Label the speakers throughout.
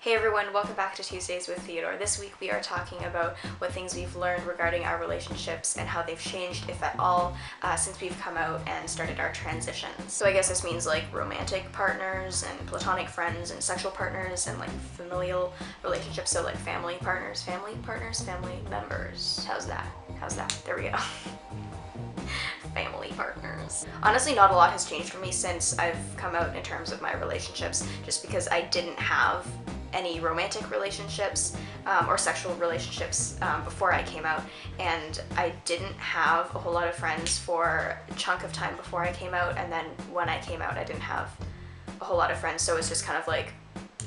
Speaker 1: Hey everyone, welcome back to Tuesdays with Theodore. This week we are talking about what things we've learned regarding our relationships and how they've changed, if at all, since we've come out and started our transitions. So I guess this means like romantic partners and platonic friends and sexual partners and like familial relationships, so like family partners, family members. How's that? There we go. Family partners. Honestly, not a lot has changed for me since I've come out in terms of my relationships, just because I didn't have any romantic relationships or sexual relationships before I came out, and I didn't have a whole lot of friends for a chunk of time before I came out, and then when I came out I didn't have a whole lot of friends, so it's just kind of like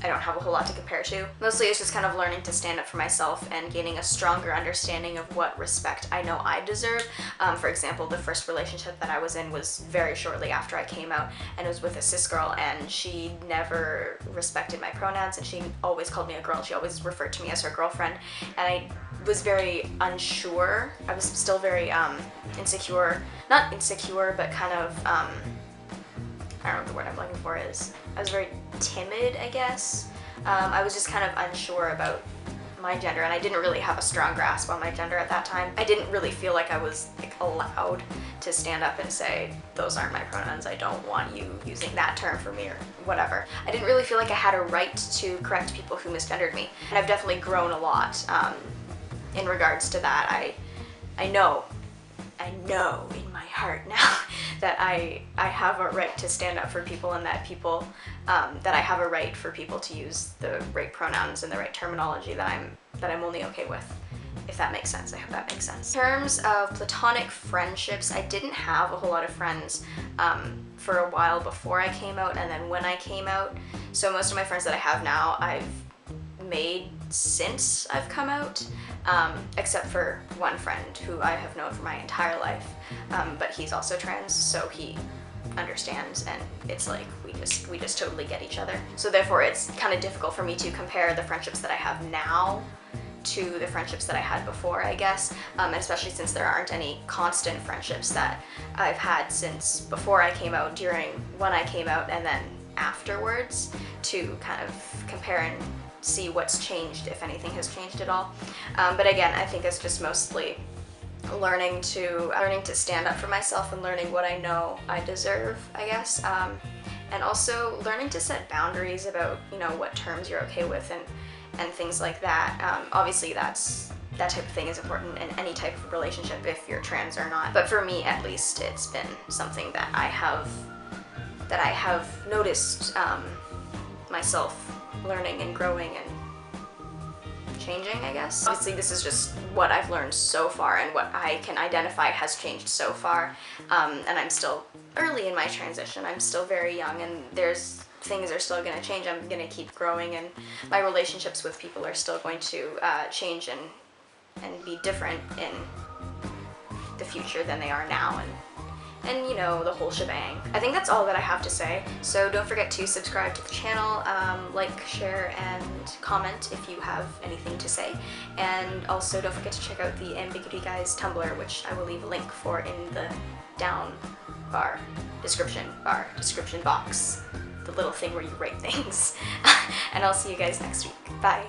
Speaker 1: I don't have a whole lot to compare to. Mostly it's just kind of learning to stand up for myself and gaining a stronger understanding of what respect I know I deserve. For example, the first relationship that I was in was very shortly after I came out, and it was with a cis girl, and she never respected my pronouns, and she always called me a girl. She always referred to me as her girlfriend, and I was very unsure. I was still very insecure. Not insecure, but kind of, I don't know what the word I'm looking for is. I was very timid, I guess. I was just kind of unsure about my gender, and I didn't really have a strong grasp on my gender at that time. I didn't really feel like I was like allowed to stand up and say, those aren't my pronouns, I don't want you using that term for me, or whatever. I didn't really feel like I had a right to correct people who misgendered me, and I've definitely grown a lot in regards to that. I know in my heart now that I have a right to stand up for people, and that people that I have a right for people to use the right pronouns and the right terminology that I'm only okay with, if that makes sense. I hope that makes sense. In terms of platonic friendships, I didn't have a whole lot of friends for a while before I came out, and then when I came out. So most of my friends that I have now I've made since I've come out, except for one friend who I have known for my entire life, but he's also trans, so he understands, and it's like we just totally get each other. So therefore it's kind of difficult for me to compare the friendships that I have now to the friendships that I had before, I guess, and especially since there aren't any constant friendships that I've had since before I came out, during when I came out, and then afterwards, to kind of compare and see what's changed, if anything has changed at all. But again, I think it's just mostly learning to stand up for myself and learning what I know I deserve, I guess, and also learning to set boundaries about, you know, what terms you're okay with and things like that. Obviously that type of thing is important in any type of relationship, if you're trans or not, but for me at least it's been something that I have noticed myself learning and growing and changing, I guess. Obviously this is just what I've learned so far and what I can identify has changed so far, and I'm still early in my transition. I'm still very young, and things are still going to change. I'm going to keep growing, and my relationships with people are still going to change and be different in the future than they are now, and you know, the whole shebang. I think that's all that I have to say, so don't forget to subscribe to the channel, like, share, and comment if you have anything to say, and also don't forget to check out the AmbiguiT guys Tumblr, which I will leave a link for in the description box, the little thing where you write things. And I'll see you guys next week. Bye!